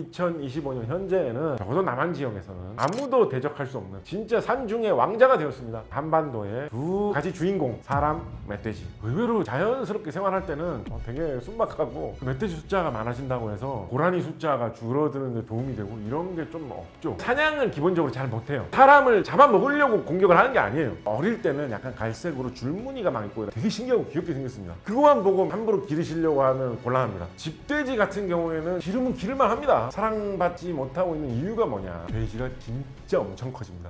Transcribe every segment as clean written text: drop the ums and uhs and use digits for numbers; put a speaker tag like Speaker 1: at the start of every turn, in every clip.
Speaker 1: 2025년 현재에는 적어도 남한 지역에서는 아무도 대적할 수 없는 진짜 산중의 왕자가 되었습니다. 한반도의 두 가지 주인공, 사람, 멧돼지. 의외로 자연스럽게 생활할 때는 되게 순박하고 멧돼지 숫자가 많아진다고 해서 고라니 숫자가 줄어드는 데 도움이 되고 이런 게 좀 없죠. 사냥을 기본적으로 잘 못해요. 사람을 잡아먹으려고 공격을 하는 게 아니에요. 어릴 때는 약간 갈색으로 줄무늬가 막 있고 되게 신기하고 귀엽게 생겼습니다. 그거만 보고 함부로 기르시려고 하면 곤란합니다. 집돼지 같은 경우에는 기르면 기를만 합니다. 사랑받지 못하고 있는 이유가 뭐냐? 돼지가 진짜 엄청 커집니다.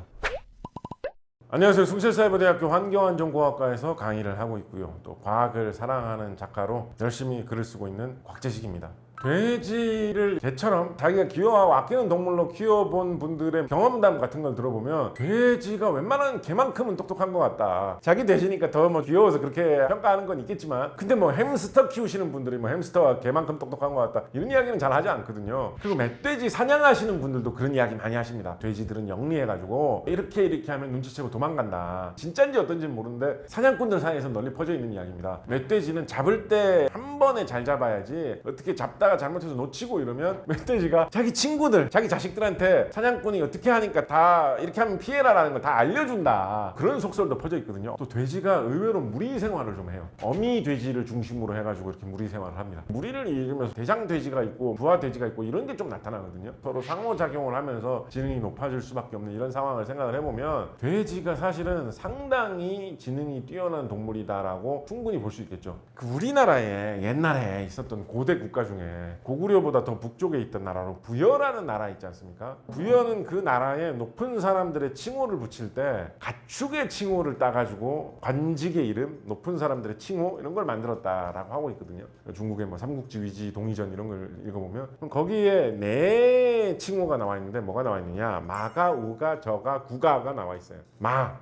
Speaker 1: 안녕하세요. 숭실사이버대학교 환경안전공학과에서 강의를 하고 있고요. 또 과학을 사랑하는 작가로 열심히 글을 쓰고 있는 곽재식입니다. 돼지를 개처럼 자기가 귀여워하고 아끼는 동물로 키워본 분들의 경험담 같은 걸 들어보면 돼지가 웬만한 개만큼은 똑똑한 것 같다. 자기 돼지니까 더 뭐 귀여워서 그렇게 평가하는 건 있겠지만 근데 뭐 햄스터 키우시는 분들이 뭐 햄스터가 개만큼 똑똑한 것 같다 이런 이야기는 잘 하지 않거든요. 그리고 멧돼지 사냥하시는 분들도 그런 이야기 많이 하십니다. 돼지들은 영리해가지고 이렇게 하면 눈치채고 도망간다. 진짜인지 어떤지는 모르는데 사냥꾼들 사이에서 널리 퍼져 있는 이야기입니다. 멧돼지는 잡을 때 한 번에 잘 잡아야지 어떻게 잡다가 잘못해서 놓치고 이러면 멧돼지가 자기 친구들, 자기 자식들한테 사냥꾼이 어떻게 하니까 다 이렇게 하면 피해라라는 걸 다 알려준다. 그런 속설도 퍼져 있거든요. 또 돼지가 의외로 무리 생활을 좀 해요. 어미 돼지를 중심으로 해가지고 이렇게 무리 생활을 합니다. 무리를 이루면서 대장 돼지가 있고 부하 돼지가 있고 이런 게 좀 나타나거든요. 서로 상호작용을 하면서 지능이 높아질 수밖에 없는 이런 상황을 생각을 해보면 돼지가 사실은 상당히 지능이 뛰어난 동물이다라고 충분히 볼 수 있겠죠. 그 우리나라에 옛날에 있었던 고대 국가 중에 고구려보다 더 북쪽에 있던 나라로 부여라는 나라 있지 않습니까? 부여는 그 나라에 높은 사람들의 칭호를 붙일 때 가축의 칭호를 따가지고 관직의 이름, 높은 사람들의 칭호 이런 걸 만들었다라고 하고 있거든요. 중국의 뭐 삼국지, 위지, 동의전 이런 걸 읽어보면 그럼 거기에 네 칭호가 나와 있는데 뭐가 나와 있느냐? 마가, 우가, 저가, 구가가 나와 있어요.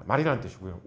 Speaker 1: 말이라는 뜻이고요.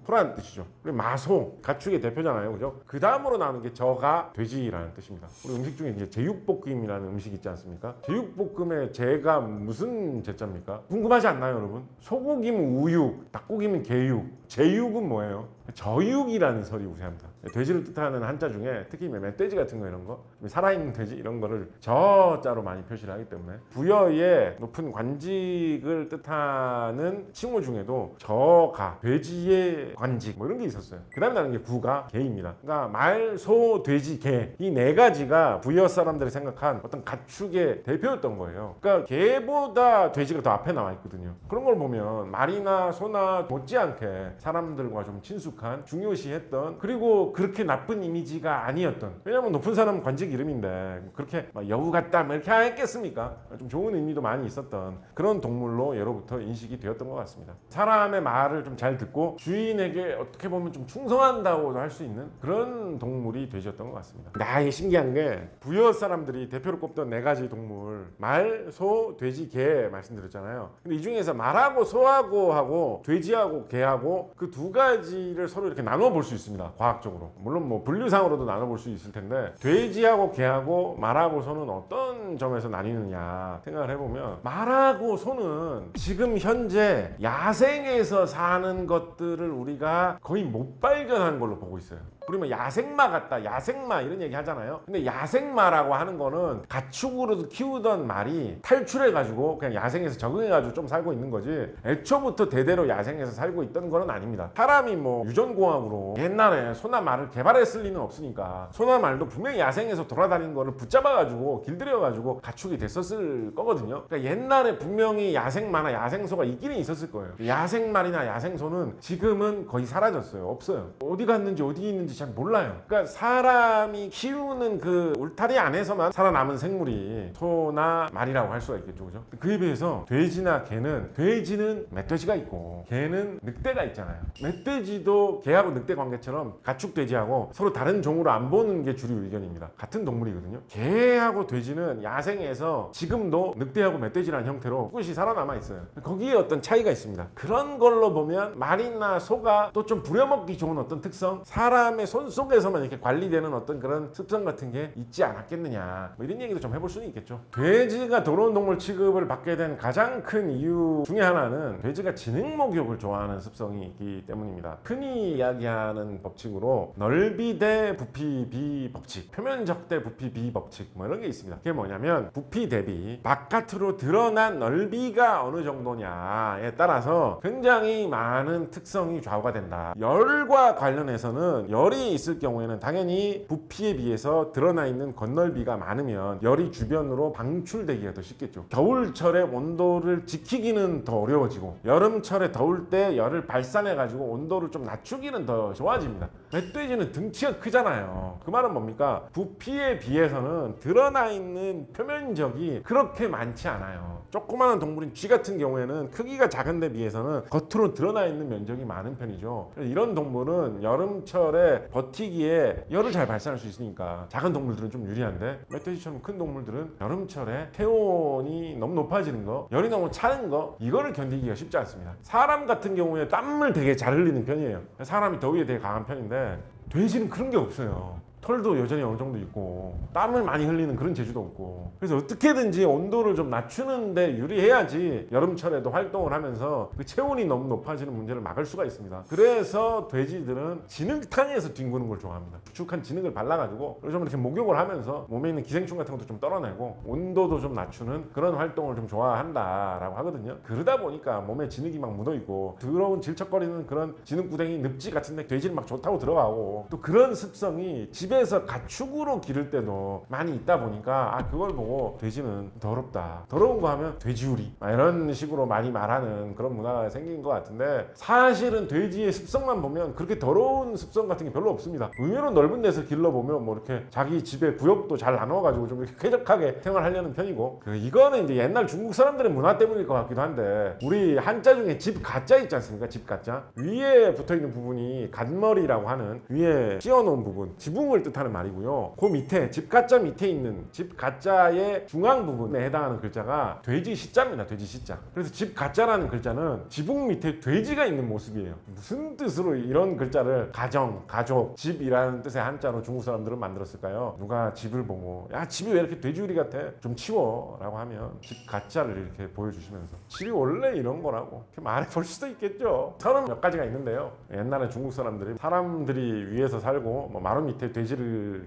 Speaker 1: 소라는 뜻이죠. 그리고 마소, 가축의 대표잖아요. 그죠? 그 다음으로 나오는 게 저가, 돼지라는 뜻입니다. 우리 음식 중에 이제 제육볶음이라는 음식 있지 않습니까? 제육볶음의 제가 무슨 제자입니까? 궁금하지 않나요, 여러분? 소고기면 우육, 닭고기면 개육, 제육은 뭐예요? 저육이라는 설이 우세합니다. 돼지를 뜻하는 한자 중에 특히 멧돼지 같은 거 이런 거, 살아있는 돼지 이런 거를 저자로 많이 표시를 하기 때문에 부여의 높은 관직을 뜻하는 칭호 중에도 저가, 돼지의 관직 뭐 이런 게 있었어요. 그 다음에 나는 게 구가, 개입니다. 그러니까 말, 소, 돼지, 개 이 네 가지가 부여 사람들이 생각한 어떤 가축의 대표였던 거예요. 그러니까 개보다 돼지가 더 앞에 나와 있거든요. 그런 걸 보면 말이나 소나 못지않게 사람들과 좀 친숙한, 중요시했던, 그리고 그렇게 나쁜 이미지가 아니었던, 왜냐면 높은 사람은 관직 이름인데 그렇게 막 여우 같다 뭐 이렇게 하겠습니까? 좀 좋은 의미도 많이 있었던 그런 동물로 예로부터 인식이 되었던 것 같습니다. 사람의 말을 좀 잘 듣고 주인에게 어떻게 보면 좀 충성한다고도 할 수 있는 그런 동물이 돼지였던 것 같습니다. 이게 신기한 게 부여 사람들이 대표로 꼽던 네 가지 동물, 말, 소, 돼지, 개 말씀드렸잖아요. 근데 이 중에서 말하고 소하고 하고 돼지하고 개하고 그 두 가지를 서로 이렇게 나눠 볼 수 있습니다. 과학적으로. 물론 뭐 분류상으로도 나눠 볼 수 있을 텐데 돼지하고 개하고 말하고 소는 어떤 점에서 나뉘느냐 생각을 해보면 말하고 소는 지금 현재 야생에서 사는 것들을 우리가 거의 못 발견한 걸로 보고 있어요. 우리 뭐 야생마 같다, 야생마 이런 얘기 하잖아요. 근데 야생마라고 하는 거는 가축으로도 키우던 말이 탈출해가지고 그냥 야생에서 적응해가지고 좀 살고 있는 거지 애초부터 대대로 야생에서 살고 있던 거는 아닙니다. 사람이 뭐 유전공학으로 옛날에 소나 말을 개발했을 리는 없으니까 소나 말도 분명히 야생에서 돌아다니는 거를 붙잡아가지고 길들여가지고 가축이 됐었을 거거든요. 그러니까 옛날에 분명히 야생마나 야생소가 있기는 있었을 거예요. 야생말이나 야생소는 지금은 거의 사라졌어요. 없어요. 어디 갔는지 어디 있는지 잘 몰라요. 그러니까 사람이 키우는 그 울타리 안에서만 살아남은 생물이 소나 말이라고 할 수가 있겠죠. 그죠? 그에 비해서 돼지나 개는, 돼지는 멧돼지가 있고 개는 늑대가 있잖아요. 멧돼지도 개하고 늑대 관계처럼 가축 돼지하고 서로 다른 종으로 안 보는 게 주류 의견입니다. 같은 동물이거든요. 개하고 돼지는 야생에서 지금도 늑대하고 멧돼지라는 형태로 꿋꿋이 살아남아 있어요. 거기에 어떤 차이가 있습니다. 그런 걸로 보면 말이나 소가 또 좀 부려먹기 좋은 어떤 특성, 사람의 사람의 손 속에서만 이렇게 관리되는 어떤 그런 습성 같은 게 있지 않았겠느냐, 뭐 이런 얘기도 좀 해볼 수는 있겠죠. 돼지가 더러운 동물 취급을 받게 된 가장 큰 이유 중에 하나는 돼지가 진흙 목욕을 좋아하는 습성이 있기 때문입니다. 흔히 이야기하는 법칙으로 넓이 대 부피 비 법칙, 표면적 대 부피 비 법칙, 뭐 이런 게 있습니다. 그게 뭐냐면 부피 대비 바깥으로 드러난 넓이가 어느 정도냐에 따라서 굉장히 많은 특성이 좌우가 된다. 열과 관련해서는 열이 있을 경우에는 당연히 부피에 비해서 드러나 있는 겉넓이가 많으면 열이 주변으로 방출되기가 더 쉽겠죠. 겨울철에 온도를 지키기는 더 어려워지고 여름철에 더울 때 열을 발산해 가지고 온도를 좀 낮추기는 더 좋아집니다. 멧돼지는 등치가 크잖아요. 그 말은 뭡니까? 부피에 비해서는 드러나 있는 표면적이 그렇게 많지 않아요. 조그마한 동물인 쥐 같은 경우에는 크기가 작은 데 비해서는 겉으로 드러나 있는 면적이 많은 편이죠. 이런 동물은 여름철에 버티기에 열을 잘 발산할 수 있으니까 작은 동물들은 좀 유리한데, 멧돼지처럼 큰 동물들은 여름철에 체온이 너무 높아지는 거, 열이 너무 차는 거, 이거를 견디기가 쉽지 않습니다. 사람 같은 경우에 땀을 되게 잘 흘리는 편이에요. 사람이 더위에 되게 강한 편인데 돼지는 그런 게 없어요. 털도 여전히 어느 정도 있고 땀을 많이 흘리는 그런 재주도 없고, 그래서 어떻게든지 온도를 좀 낮추는데 유리해야지 여름철에도 활동을 하면서 그 체온이 너무 높아지는 문제를 막을 수가 있습니다. 그래서 돼지들은 진흙탕에서 뒹구는 걸 좋아합니다. 축축한 진흙을 발라가지고 좀 이렇게 목욕을 하면서 몸에 있는 기생충 같은 것도 좀 떨어내고 온도도 좀 낮추는 그런 활동을 좀 좋아한다라고 하거든요. 그러다 보니까 몸에 진흙이 막 묻어있고 더러운 질척거리는 그런 진흙구덩이 늪지 같은데 돼지는 막 좋다고 들어가고, 또 그런 습성이 집에서 가축으로 기를 때도 많이 있다 보니까 그걸 보고 돼지는 더럽다, 더러운 거 하면 돼지우리, 이런 식으로 많이 말하는 그런 문화가 생긴 것 같은데, 사실은 돼지의 습성만 보면 그렇게 더러운 습성 같은 게 별로 없습니다. 의외로 넓은 데서 길러보면 뭐 이렇게 자기 집에 구역도 잘 나눠가지고 좀 이렇게 쾌적하게 생활하려는 편이고, 이거는 이제 옛날 중국 사람들의 문화 때문일 것 같기도 한데, 우리 한자 중에 집 가자 있지 않습니까? 집 가자 위에 붙어있는 부분이 갓머리라고 하는 위에 씌워놓은 부분, 지붕을 뜻하는 말이고요. 그 밑에 집 가짜 밑에 있는 집 가짜의 중앙 부분에 해당하는 글자가 돼지 시자입니다. 돼지 시자. 그래서 집 가짜라는 글자는 지붕 밑에 돼지가 있는 모습이에요. 무슨 뜻으로 이런 글자를 가정, 가족, 집이라는 뜻의 한자로 중국 사람들은 만들었을까요? 누가 집을 보고 야, 집이 왜 이렇게 돼지우리 같아? 좀 치워 라고 하면 집 가짜를 이렇게 보여주시면서 집이 원래 이런 거라고 이렇게 말해볼 수도 있겠죠. 선은 몇 가지가 있는데요. 옛날에 중국 사람들이 위에서 살고 뭐 마루 밑에 돼지를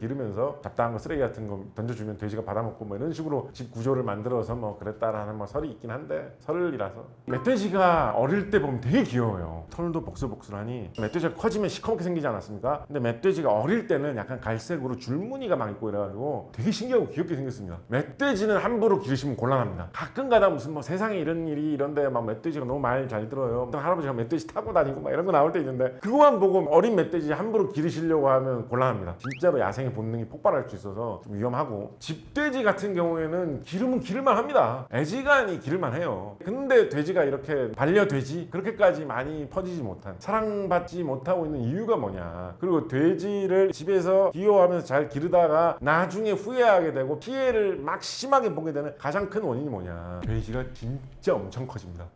Speaker 1: 기르면서 잡다한 거, 쓰레기 같은 거 던져주면 돼지가 받아먹고 뭐 이런 식으로 집 구조를 만들어서 뭐 그랬다라는 뭐 설이 있긴 한데, 설이라서. 멧돼지가 어릴 때 보면 되게 귀여워요. 털도 복슬복슬하니. 멧돼지가 커지면 시커멓게 생기지 않았습니까? 근데 멧돼지가 어릴 때는 약간 갈색으로 줄무늬가 막 있고 이래가지고 되게 신기하고 귀엽게 생겼습니다. 멧돼지는 함부로 기르시면 곤란합니다. 가끔 가다 무슨 뭐 세상에 이런 일이 이런데 막 멧돼지가 너무 말 잘 들어요. 어떤 할아버지가 멧돼지 타고 다니고 막 이런 거 나올 때 있는데, 그거만 보고 어린 멧돼지 함부로 기르시려고 하면 곤란합니다. 진짜로 야생의 본능이 폭발할 수 있어서 좀 위험하고, 집돼지 같은 경우에는 기르면 기를만 합니다. 애지간히 기를만 해요. 근데 돼지가 이렇게 반려돼지 그렇게까지 많이 퍼지지 못한, 사랑받지 못하고 있는 이유가 뭐냐, 그리고 돼지를 집에서 귀여워하면서 잘 기르다가 나중에 후회하게 되고 피해를 막 심하게 보게 되는 가장 큰 원인이 뭐냐, 돼지가 진짜 엄청 커집니다.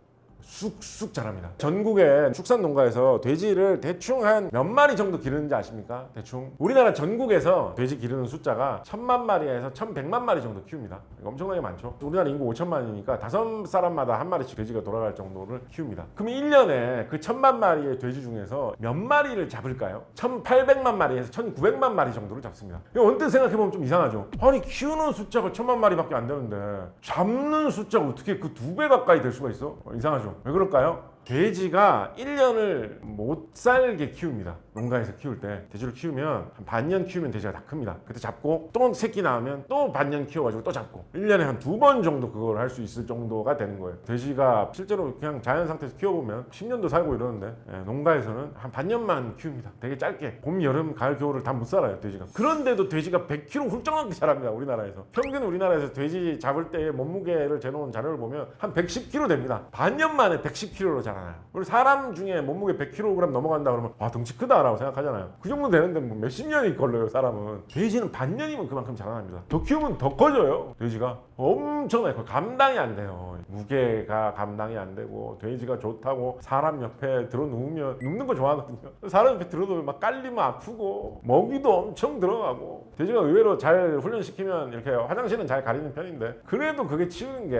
Speaker 1: 쑥쑥 자랍니다. 전국의 축산 농가에서 돼지를 대충 한 몇 마리 정도 기르는지 아십니까? 대충 우리나라 전국에서 돼지 기르는 숫자가 1000만 마리에서 1100만 마리 정도 키웁니다. 이거 엄청나게 많죠. 우리나라 인구 5천만이니까 5사람마다 한 마리씩 돼지가 돌아갈 정도를 키웁니다. 그럼 1년에 그 1000만 마리의 돼지 중에서 몇 마리를 잡을까요? 1800만 마리에서 1900만 마리 정도를 잡습니다. 이거 언뜻 생각해보면 좀 이상하죠. 아니, 키우는 숫자가 1000만 마리밖에 안 되는데 잡는 숫자가 어떻게 그 2배 가까이 될 수가 있어? 이상하죠. 왜 그럴까요? 돼지가 1년을 못 살게 키웁니다. 농가에서 키울 때 돼지를 키우면 한 반년 키우면 돼지가 다 큽니다. 그때 잡고 또 새끼 낳으면 또 반년 키워가지고 또 잡고 1년에 한 2번 정도 그걸 할 수 있을 정도가 되는 거예요. 돼지가 실제로 그냥 자연 상태에서 키워보면 10년도 살고 이러는데, 농가에서는 한 반년만 키웁니다. 되게 짧게 봄, 여름, 가을, 겨울을 다 못 살아요, 돼지가. 그런데도 돼지가 100kg 훌쩍 넘게 자랍니다, 우리나라에서. 평균 우리나라에서 돼지 잡을 때 몸무게를 재놓은 자료를 보면 한 110kg 됩니다. 반년 만에 110kg로 자라나요. 우리 사람 중에 몸무게 100kg 넘어간다 그러면 와, 덩치 크다 라고 생각하잖아요. 그 정도 되는데 뭐 몇십 년이 걸려요, 사람은. 돼지는 반년이면 그만큼 자라납니다. 더 키우면 더 커져요, 돼지가. 엄청나요. 감당이 안 돼요. 무게가 감당이 안 되고 돼지가 좋다고 사람 옆에 들어 누우면 눕는 거 좋아하거든요. 사람 옆에 들어 누우면 막 깔리면 아프고 먹이도 엄청 들어가고 돼지가 의외로 잘 훈련시키면 이렇게 화장실은 잘 가리는 편인데 그래도 그게 치우는 게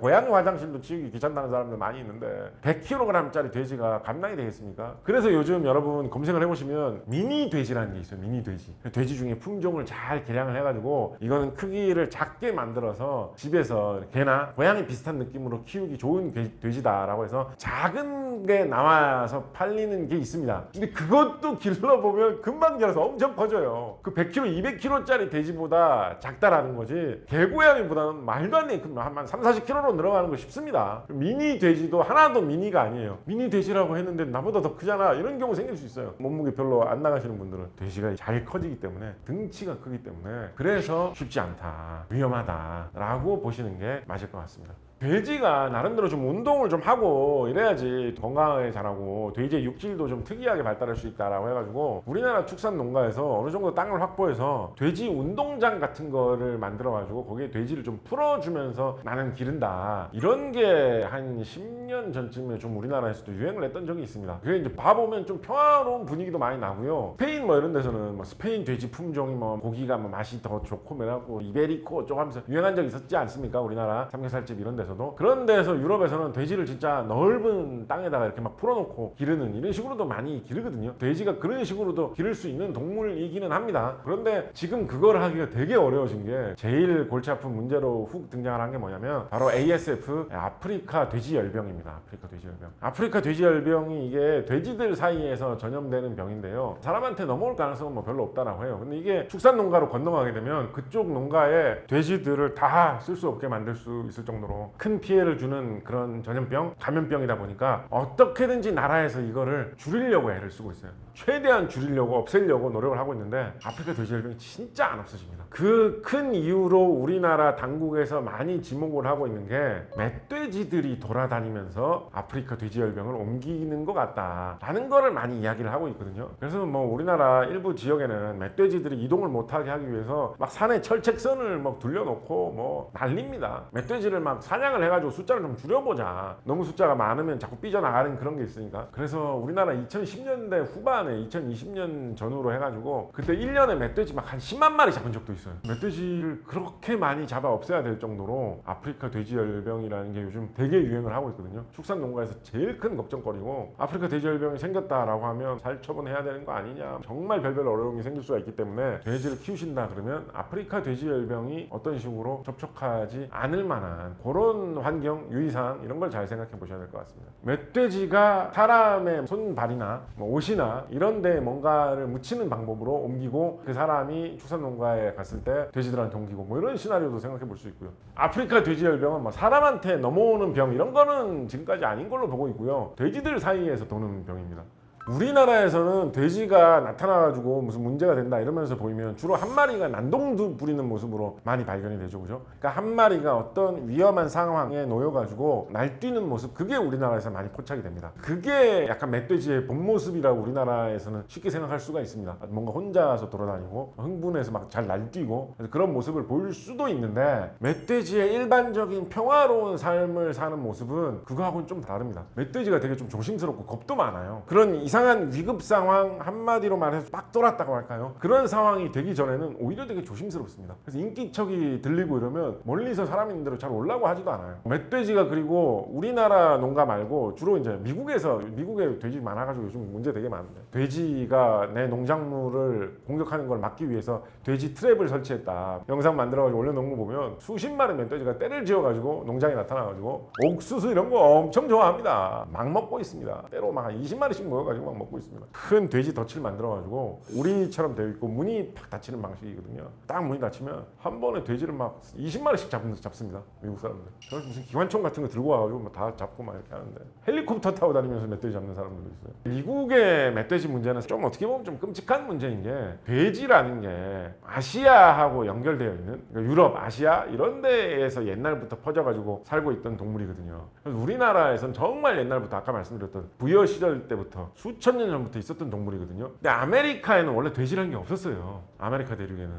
Speaker 1: 고양이 화장실도 치우기 귀찮다는 사람들 많이 있는데 100kg짜리 돼지가 감당이 되겠습니까? 그래서 요즘 여러분 검색을 해보시면 미니 돼지라는 게 있어요. 미니 돼지. 돼지 중에 품종을 잘 개량을 해가지고 이거는 크기를 작게 만들어서 집에서 개나 고양이 비슷한 느낌으로 키우기 좋은 돼지다라고 해서 작은 게 나와서 팔리는 게 있습니다. 근데 그것도 길러보면 금방 자라서 엄청 커져요. 그 100kg, 200kg짜리 돼지보다 작다라는 거지 개고양이보다는 말도 안 돼. 한 3, 40kg로 늘어가는 거 쉽습니다. 미니 돼지도 하나도 미니가 아니에요. 미니 돼지라고 했는데 나보다 더 크잖아. 이런 경우 생길 수 있어요. 몸무게 별로 안 나가시는 분들은 돼지가 잘 커지기 때문에 등치가 크기 때문에 그래서 쉽지 않다. 위험하다라고 보시는 게 맞을 것 같습니다. 돼지가 나름대로 좀 운동을 좀 하고 이래야지 건강하게 자라고 돼지의 육질도 좀 특이하게 발달할 수 있다라고 해가지고 우리나라 축산 농가에서 어느 정도 땅을 확보해서 돼지 운동장 같은 거를 만들어가지고 거기에 돼지를 좀 풀어주면서 나는 기른다 이런 게 한 10년 전쯤에 좀 우리나라에서도 유행을 했던 적이 있습니다. 그게 이제 봐보면 좀 평화로운 분위기도 많이 나고요. 스페인 뭐 이런 데서는 뭐 스페인 돼지 품종이 뭐 고기가 뭐 맛이 더 좋고 뭐라고 이베리코 쪽 하면서 유행한 적 있었지 않습니까? 우리나라 삼겹살집 이런 데서 그런 데서 유럽에서는 돼지를 진짜 넓은 땅에다가 이렇게 막 풀어놓고 기르는 이런 식으로도 많이 기르거든요. 돼지가 그런 식으로도 기를 수 있는 동물이기는 합니다. 그런데 지금 그걸 하기가 되게 어려워진 게 제일 골치 아픈 문제로 훅 등장을 한 게 뭐냐면 바로 ASF 아프리카 돼지열병입니다. 아프리카 돼지열병. 아프리카 돼지열병이 이게 돼지들 사이에서 전염되는 병인데요. 사람한테 넘어올 가능성은 뭐 별로 없다라고 해요. 근데 이게 축산 농가로 건너가게 되면 그쪽 농가에 돼지들을 다 쓸 수 없게 만들 수 있을 정도로 큰 피해를 주는 그런 전염병, 감염병이다 보니까 어떻게든지 나라에서 이거를 줄이려고 애를 쓰고 있어요. 최대한 줄이려고 없애려고 노력을 하고 있는데 아프리카 돼지열병이 진짜 안 없어집니다. 그 큰 이유로 우리나라 당국에서 많이 지목을 하고 있는 게 멧돼지들이 돌아다니면서 아프리카 돼지열병을 옮기는 것 같다라는 거를 많이 이야기를 하고 있거든요. 그래서 뭐 우리나라 일부 지역에는 멧돼지들이 이동을 못하게 하기 위해서 막 산에 철책선을 막 둘러놓고 뭐 난립니다. 멧돼지를 막 사냥을 해가지고 숫자를 좀 줄여보자. 너무 숫자가 많으면 자꾸 삐져나가는 그런 게 있으니까. 그래서 우리나라 2010년대 후반에 2020년 전후로 해가지고 그때 1년에 멧돼지 막 한 10만 마리 잡은 적도 있어요. 멧돼지를 그렇게 많이 잡아 없애야 될 정도로 아프리카 돼지열병이라는 게 요즘 되게 유행을 하고 있거든요. 축산 농가에서 제일 큰 걱정거리고 아프리카 돼지열병이 생겼다라고 하면 살처분해야 되는 거 아니냐. 정말 별별 어려움이 생길 수가 있기 때문에 돼지를 키우신다 그러면 아프리카 돼지열병이 어떤 식으로 접촉하지 않을 만한 그런 환경, 유의사항 이런 걸 잘 생각해 보셔야 될 것 같습니다. 멧돼지가 사람의 손발이나 뭐 옷이나 이런 데 뭔가를 묻히는 방법으로 옮기고 그 사람이 축산농가에 갔을 때 돼지들한테 옮기고 뭐 이런 시나리오도 생각해 볼 수 있고요. 아프리카 돼지열병은 뭐 사람한테 넘어오는 병 이런 거는 지금까지 아닌 걸로 보고 있고요. 돼지들 사이에서 도는 병입니다. 우리나라에서는 돼지가 나타나가지고 무슨 문제가 된다 이러면서 보이면 주로 한 마리가 난동 부리는 모습으로 많이 발견이 되죠, 그죠? 그러니까 한 마리가 어떤 위험한 상황에 놓여가지고 날뛰는 모습, 그게 우리나라에서 많이 포착이 됩니다. 그게 약간 멧돼지의 본 모습이라고 우리나라에서는 쉽게 생각할 수가 있습니다. 뭔가 혼자서 돌아다니고 흥분해서 막 잘 날뛰고 그런 모습을 보일 수도 있는데 멧돼지의 일반적인 평화로운 삶을 사는 모습은 그거하고는 좀 다릅니다. 멧돼지가 되게 좀 조심스럽고 겁도 많아요. 그런 이상한 위급 상황, 한마디로 말해서 빡 돌았다고 할까요? 그런 상황이 되기 전에는 오히려 되게 조심스럽습니다. 그래서 인기척이 들리고 이러면 멀리서 사람 있는 대로 잘 오려고 하지도 않아요. 멧돼지가 그리고 우리나라 농가 말고 주로 이제 미국에 돼지 많아가지고 요즘 문제 되게 많은데 돼지가 내 농작물을 공격하는 걸 막기 위해서 돼지 트랩을 설치했다. 영상 만들어가지고 올려놓은 거 보면 수십 마리 멧돼지가 떼를 지어가지고 농장에 나타나가지고 옥수수 이런 거 엄청 좋아합니다. 막 먹고 있습니다. 때로 막 20마리씩 모여가지고 막 먹고 있습니다. 큰 돼지 덫을 만들어가지고 우리처럼 되어 있고 문이 팍 닫히는 방식이거든요. 딱 문이 닫히면 한 번에 돼지를 막 20마리씩 잡습니다. 미국 사람들. 저는 무슨 기관총 같은 거 들고 와가지고 막 다 잡고 막 이렇게 하는데 헬리콥터 타고 다니면서 멧돼지 잡는 사람들도 있어요. 미국의 멧돼지 문제는 좀 어떻게 보면 좀 끔찍한 문제인 게 돼지라는 게 아시아하고 연결되어 있는 그러니까 유럽, 아시아 이런 데에서 옛날부터 퍼져가지고 살고 있던 동물이거든요. 그래서 우리나라에선 정말 옛날부터 아까 말씀드렸던 부여 시절 때부터 수천 년 전부터 있었던 동물이거든요. 근데 아메리카에는 원래 돼지라는 게 없었어요. 아메리카 대륙에는.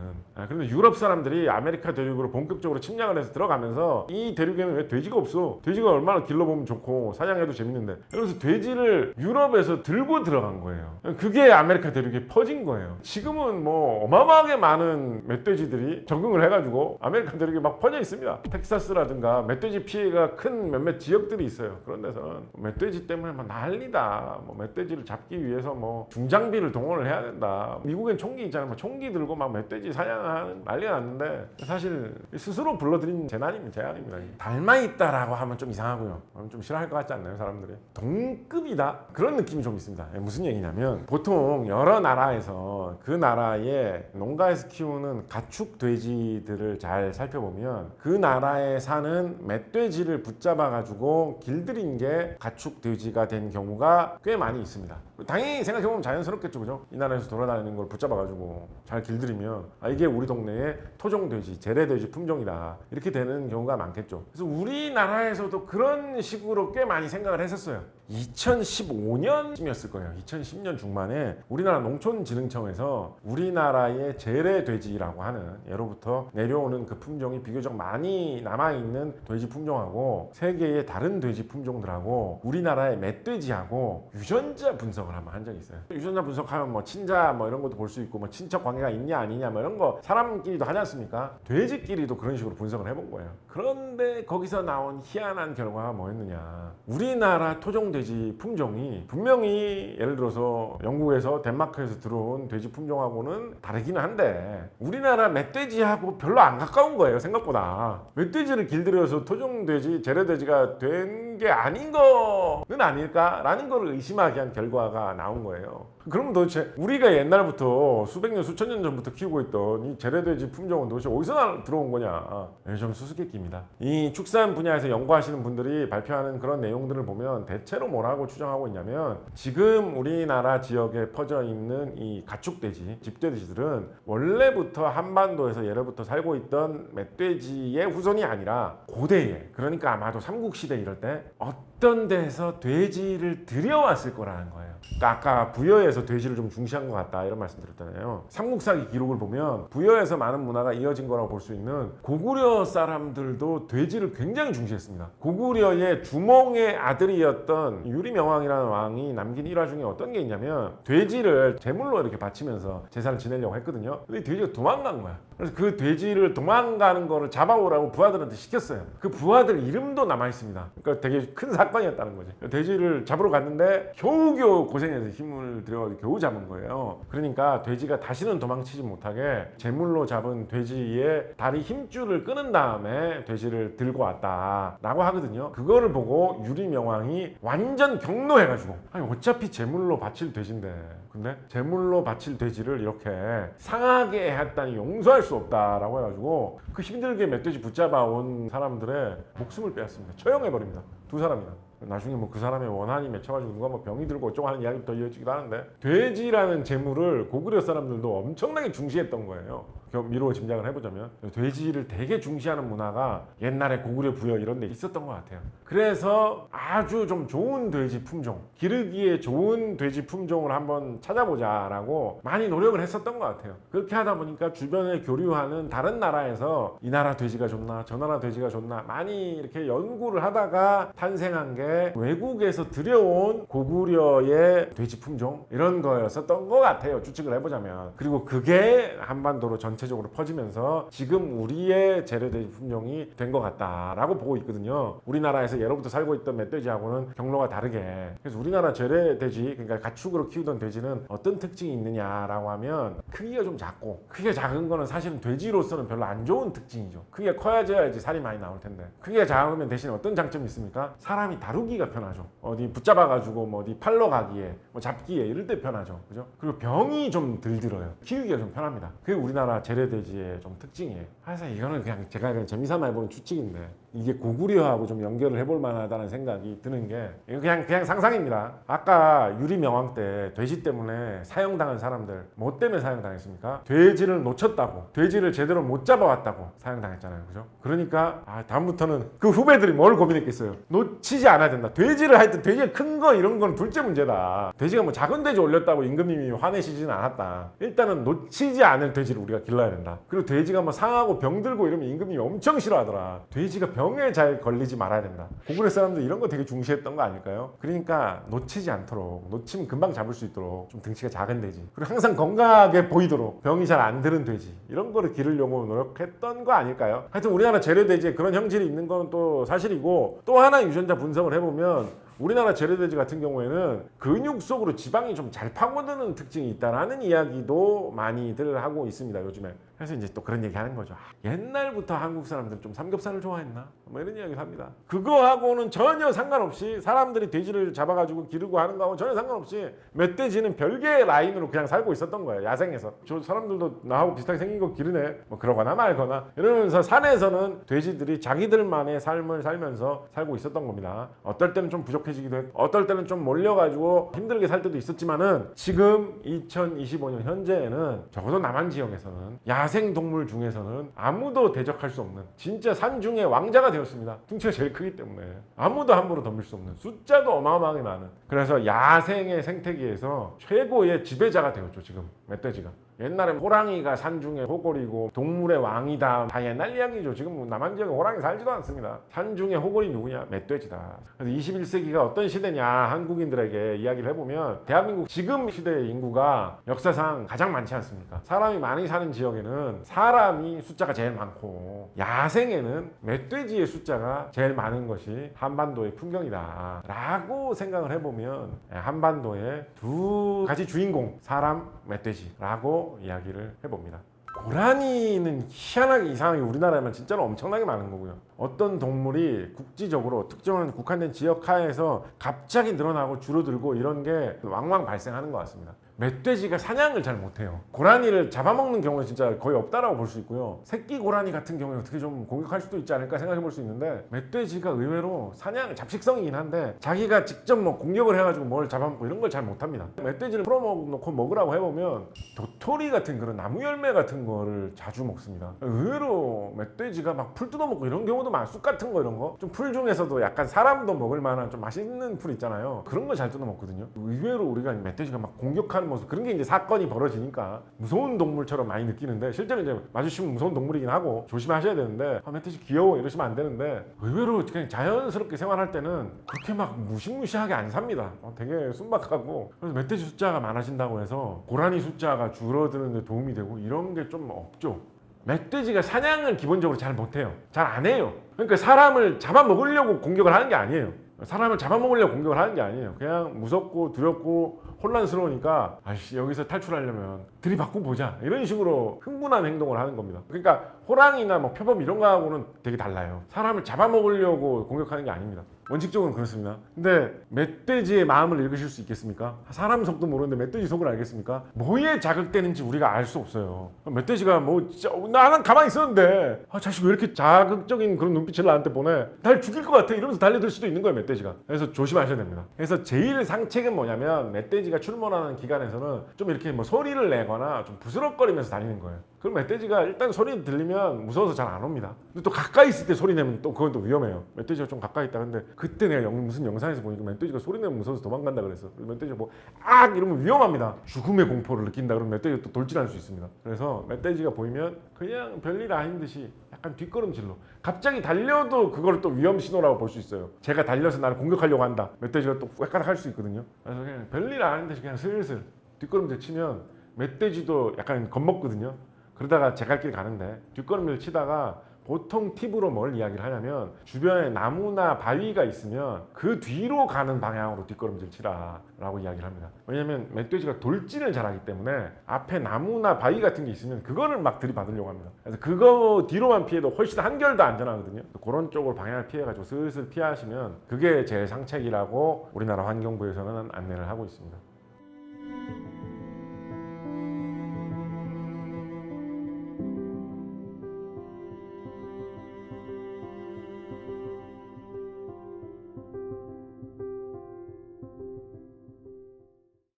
Speaker 1: 그런데 유럽 사람들이 아메리카 대륙으로 본격적으로 침략을 해서 들어가면서 이 대륙에는 왜 돼지가 없어? 돼지가 얼마나 길러보면 좋고 사냥해도 재밌는데. 그래서 돼지를 유럽에서 들고 들어간 거예요. 그게 아메리카 대륙에 퍼진 거예요. 지금은 뭐 어마어마하게 많은 멧돼지들이 적응을 해가지고 아메리카 대륙에 막 퍼져 있습니다. 텍사스라든가 멧돼지 피해가 큰 몇몇 지역들이 있어요. 그런 데서는 멧돼지 때문에 막 난리다. 뭐 멧돼지를 잡기 위해서 뭐 중장비를 동원을 해야 된다. 미국엔 총기 있잖아요. 뭐 총기 들고 막 멧돼지 사냥하는 난리가 났는데 사실 스스로 불러들인 재난입니다. 재앙입니다. 닮아 있다라고 하면 좀 이상하고요. 좀 싫어할 것 같지 않나요, 사람들이? 동급이다 그런 느낌이 좀 있습니다. 무슨 얘기냐면 보통 여러 나라에서 그 나라의 농가에서 키우는 가축 돼지들을 잘 살펴보면 그 나라에 사는 멧돼지를 붙잡아 가지고 길들인 게 가축 돼지가 된 경우가 꽤 많이 있습니다. 당연히 생각해보면 자연스럽겠죠, 그죠? 이 나라에서 돌아다니는 걸 붙잡아 가지고 잘 길들이면 이게 우리 동네의 토종 돼지, 재래 돼지 품종이다 이렇게 되는 경우가 많겠죠. 그래서 우리나라에서도 그런 식으로 꽤 많이 생각을 했었어요. 2015년쯤이었을 거예요. 2010년 중반에 우리나라 농촌진흥청에서 우리나라의 재래돼지라고 하는 예로부터 내려오는 그 품종이 비교적 많이 남아있는 돼지 품종하고 세계의 다른 돼지 품종들하고 우리나라의 멧돼지하고 유전자 분석을 한번 한 적이 있어요. 유전자 분석하면 뭐 친자 뭐 이런 것도 볼 수 있고 뭐 친척 관계가 있냐 아니냐 뭐 이런 거 사람끼리도 하지 않습니까? 돼지끼리도 그런 식으로 분석을 해본 거예요. 그런데 거기서 나온 희한한 결과가 뭐였느냐. 우리나라 토종 돼지 품종이 분명히 예를 들어서 영국에서 덴마크에서 들어온 돼지 품종하고는 다르기는 한데 우리나라 멧돼지하고 별로 안 가까운 거예요. 생각보다 멧돼지를 길들여서 토종 돼지, 재래 돼지가 된 게 아닌 거는 아닐까라는 걸 의심하게 한 결과가 나온 거예요. 그러면 도대체 우리가 옛날부터 수백 년, 수천 년 전부터 키우고 있던 이 재래돼지 품종은 도대체 어디서 들어온 거냐? 좀 수수께끼입니다. 이 축산 분야에서 연구하시는 분들이 발표하는 그런 내용들을 보면 대체로 뭐라고 추정하고 있냐면 지금 우리나라 지역에 퍼져 있는 이 가축돼지, 집돼지들은 원래부터 한반도에서 예로부터 살고 있던 멧돼지의 후손이 아니라 고대에, 그러니까 아마도 삼국시대 이럴 때 어떤 데서 돼지를 들여왔을 거라는 거예요. 그러니까 아까 부여에서 돼지를 좀 중시한 것 같다 이런 말씀 드렸잖아요. 삼국사기 기록을 보면 부여에서 많은 문화가 이어진 거라고 볼 수 있는 고구려 사람들도 돼지를 굉장히 중시했습니다. 고구려의 주몽의 아들이었던 유리명왕이라는 왕이 남긴 일화 중에 어떤 게 있냐면 돼지를 제물로 이렇게 바치면서 제사를 지내려고 했거든요. 근데 돼지가 도망간 거야. 그래서 그 돼지를 도망가는 거를 잡아오라고 부하들한테 시켰어요. 그 부하들 이름도 남아있습니다. 그러니까 되게 큰 사건이었다는 거지. 돼지를 잡으러 갔는데 겨우겨우 고생해서 힘을 들여가지고 겨우 잡은 거예요. 그러니까 돼지가 다시는 도망치지 못하게 제물로 잡은 돼지의 다리 힘줄을 끊은 다음에 돼지를 들고 왔다라고 하거든요. 그거를 보고 유리명왕이 완전 경노해가지고 아니 어차피 제물로 바칠 돼지인데 근데 제물로 바칠 돼지를 이렇게 상하게 했다니 용서할 수 없다라고 해가지고 그 힘들게 멧돼지 붙잡아 온 사람들의 목숨을 빼앗습니다. 처형해버립니다. 두 사람이나. 나중에 뭐 그 사람의 원한이 맺혀가지고 누가 뭐 병이 들고 어쩌고 하는 이야기부터 이어지기도 하는데 돼지라는 재물을 고구려 사람들도 엄청나게 중시했던 거예요. 미루어 짐작을 해보자면 돼지를 되게 중시하는 문화가 옛날에 고구려 부여 이런 데 있었던 것 같아요. 그래서 아주 좀 좋은 돼지 품종, 기르기에 좋은 돼지 품종을 한번 찾아보자 라고 많이 노력을 했었던 것 같아요. 그렇게 하다 보니까 주변에 교류하는 다른 나라에서 이 나라 돼지가 좋나 저 나라 돼지가 좋나 많이 이렇게 연구를 하다가 탄생한 게 외국에서 들여온 고구려의 돼지 품종 이런 거였었던 것 같아요. 추측을 해보자면. 그리고 그게 한반도로 전체적으로 퍼지면서 지금 우리의 재래돼지 품종이 된 것 같다라고 보고 있거든요. 우리나라에서 예로부터 살고 있던 멧돼지하고는 경로가 다르게. 그래서 우리나라 재래돼지, 그러니까 가축으로 키우던 돼지는 어떤 특징이 있느냐라고 하면 크기가 좀 작고, 크기가 작은 거는 사실은 돼지로서는 별로 안 좋은 특징이죠. 크기가 커야지 살이 많이 나올 텐데 크기가 작으면 대신 어떤 장점이 있습니까? 사람이 다루기가 편하죠. 어디 붙잡아가지고 뭐 어디 팔러 가기에 뭐 잡기에 이럴 때 편하죠. 그죠? 그리고 병이 좀 덜 들어요. 키우기가 좀 편합니다. 그게 우리나라 재래돼지의 좀 특징이에요. 그래서 이거는 그냥 제가 재미삼아 해보는 추측인데 이게 고구려하고 좀 연결을 해볼 만하다는 생각이 드는 게 이거 그냥 상상입니다. 아까 유리명왕 때 돼지 때문에 사형당한 사람들 뭐 때문에 사형당했습니까? 돼지를 놓쳤다고, 돼지를 제대로 못 잡아왔다고 사형당했잖아요. 그죠? 그러니까 다음부터는 그 후배들이 뭘 고민했겠어요? 놓치지 않아야 된다. 돼지를 하여튼 돼지가 큰 거 이런 건 둘째 문제다. 돼지가 뭐 작은 돼지 올렸다고 임금님이 화내시지는 않았다. 일단은 놓치지 않을 돼지를 우리가 길러야 된다. 그리고 돼지가 뭐 상하고 병들고 이러면 임금님이 엄청 싫어하더라. 돼지가 병에 잘 걸리지 말아야 된다. 고구려 사람들 이런 거 되게 중시했던 거 아닐까요? 그러니까 놓치지 않도록, 놓치면 금방 잡을 수 있도록 좀 등치가 작은 돼지, 그리고 항상 건강하게 보이도록 병이 잘 안 드는 돼지, 이런 거를 기르려고 노력했던 거 아닐까요? 하여튼 우리나라 재래돼지에 그런 형질이 있는 건 또 사실이고, 또 하나 유전자 분석을 해보면 우리나라 재래돼지 같은 경우에는 근육 속으로 지방이 좀 잘 파고드는 특징이 있다라는 이야기도 많이들 하고 있습니다, 요즘에. 그래서 이제 또 그런 얘기 하는 거죠. 옛날부터 한국 사람들은 좀 삼겹살을 좋아했나? 뭐 이런 이야기를 합니다. 그거하고는 전혀 상관없이, 사람들이 돼지를 잡아가지고 기르고 하는 거하고 전혀 상관없이 멧돼지는 별개의 라인으로 그냥 살고 있었던 거예요, 야생에서. 저 사람들도 나하고 비슷하게 생긴 거 기르네, 뭐 그러거나 말거나 이러면서 산에서는 돼지들이 자기들만의 삶을 살면서 살고 있었던 겁니다. 어떨 때는 좀 부족해지기도 했고, 어떨 때는 좀 몰려가지고 힘들게 살 때도 있었지만은, 지금 2025년 현재에는 적어도 남한 지역에서는 야생동물 중에서는 아무도 대적할 수 없는 진짜 산중의 왕자가 되었습니다. 둥치가 제일 크기 때문에 아무도 함부로 덤빌 수 없는, 숫자도 어마어마하게 많은, 그래서 야생의 생태계에서 최고의 지배자가 되었죠, 지금 멧돼지가. 옛날에 호랑이가 산중의 호골이고 동물의 왕이다, 다 옛날 이야기죠. 지금 남한 지역에 호랑이 살지도 않습니다. 산중의 호골이 누구냐? 멧돼지다. 그래서 21세기가 어떤 시대냐, 한국인들에게 이야기를 해보면, 대한민국 지금 시대의 인구가 역사상 가장 많지 않습니까? 사람이 많이 사는 지역에는 사람이 숫자가 제일 많고, 야생에는 멧돼지의 숫자가 제일 많은 것이 한반도의 풍경이다 라고 생각을 해보면, 한반도의 두 가지 주인공, 사람, 멧돼지라고 이야기를 해봅니다. 고라니는 희한하게 이상하게 우리나라에만 진짜로 엄청나게 많은 거고요. 어떤 동물이 국지적으로 특정한 국한된 지역 하에서 갑자기 늘어나고 줄어들고 이런 게 왕왕 발생하는 것 같습니다. 멧돼지가 사냥을 잘 못해요. 고라니를 잡아먹는 경우는 진짜 거의 없다라고 볼 수 있고요. 새끼 고라니 같은 경우에 어떻게 좀 공격할 수도 있지 않을까 생각해 볼 수 있는데, 멧돼지가 의외로 사냥, 잡식성이긴 한데 자기가 직접 뭐 공격을 해가지고 뭘 잡아먹고 이런 걸 잘 못합니다. 멧돼지를 풀어놓고 먹으라고 해보면 도토리 같은 그런 나무 열매 같은 거를 자주 먹습니다. 의외로 멧돼지가 막 풀 뜯어먹고 이런 경우도 많아요. 쑥 같은 거 이런 거. 좀 풀 중에서도 약간 사람도 먹을 만한 좀 맛있는 풀 있잖아요. 그런 거 잘 뜯어먹거든요. 의외로 우리가 멧돼지가 막 공격하는 모습, 그런 게 이제 사건이 벌어지니까 무서운 동물처럼 많이 느끼는데, 실제로 이제 마주치면 무서운 동물이긴 하고 조심하셔야 되는데, 멧돼지 귀여워 이러시면 안 되는데, 의외로 그냥 자연스럽게 생활할 때는 그렇게 막 무시무시하게 안 삽니다. 되게 순박하고. 그래서 멧돼지 숫자가 많아진다고 해서 고라니 숫자가 줄어드는 데 도움이 되고 이런 게 좀 없죠. 멧돼지가 사냥을 기본적으로 잘 못해요. 잘 안 해요. 그러니까 사람을 잡아먹으려고 공격을 하는 게 아니에요. 사람을 잡아먹으려고 공격을 하는 게 아니에요. 그냥 무섭고 두렵고 혼란스러우니까, 아이씨 여기서 탈출하려면 들이받고 보자, 이런 식으로 흥분한 행동을 하는 겁니다. 그러니까 호랑이나 뭐 표범 이런 거하고는 되게 달라요. 사람을 잡아먹으려고 공격하는 게 아닙니다. 원칙적으로는 그렇습니다. 근데 멧돼지의 마음을 읽으실 수 있겠습니까? 사람 속도 모르는데 멧돼지 속을 알겠습니까? 뭐에 자극되는지 우리가 알 수 없어요. 멧돼지가 뭐 진짜 나는 가만히 있었는데 자식 왜 이렇게 자극적인 그런 눈빛을 나한테 보내? 날 죽일 것 같아 이러면서 달려들 수도 있는 거예요, 멧돼지가. 그래서 조심하셔야 됩니다. 그래서 제일 상책은 뭐냐면, 멧돼지가 출몰하는 기간에서는 좀 이렇게 뭐 소리를 내거나 좀 부스럭거리면서 다니는 거예요. 그럼 멧돼지가 일단 소리 들리면 무서워서 잘 안 옵니다. 근데 또 가까이 있을 때 소리 내면 또 그건 또 위험해요. 멧돼지가 좀 가까이 있다. 근데 그때 내가 무슨 영상에서 보니까 멧돼지가 소리 내면 무서워서 도망간다 그랬어. 멧돼지가 뭐 악 이러면 위험합니다. 죽음의 공포를 느낀다 그러면 멧돼지가 또 돌진할 수 있습니다. 그래서 멧돼지가 보이면 그냥 별일 아닌 듯이 약간 뒷걸음질로, 갑자기 달려도 그걸 또 위험 신호라고 볼 수 있어요. 제가 달려서 나를 공격하려고 한다, 멧돼지가 또 획가닥 할 수 있거든요. 그래서 그냥 별일 아닌 듯이 그냥 슬슬 뒷걸음질 치면 멧돼지도 약간 겁먹거든요. 그러다가 제 갈 길 가는데 뒷걸음질 치다가, 보통 팁으로 뭘 이야기를 하냐면, 주변에 나무나 바위가 있으면 그 뒤로 가는 방향으로 뒷걸음질 치라 라고 이야기를 합니다. 왜냐면 멧돼지가 돌진을 잘하기 때문에 앞에 나무나 바위 같은 게 있으면 그거를 막 들이받으려고 합니다. 그래서 그거 뒤로만 피해도 훨씬 한결 더 안전하거든요. 그런 쪽으로 방향을 피해가지고 슬슬 피하시면 그게 제일 상책이라고 우리나라 환경부에서는 안내를 하고 있습니다.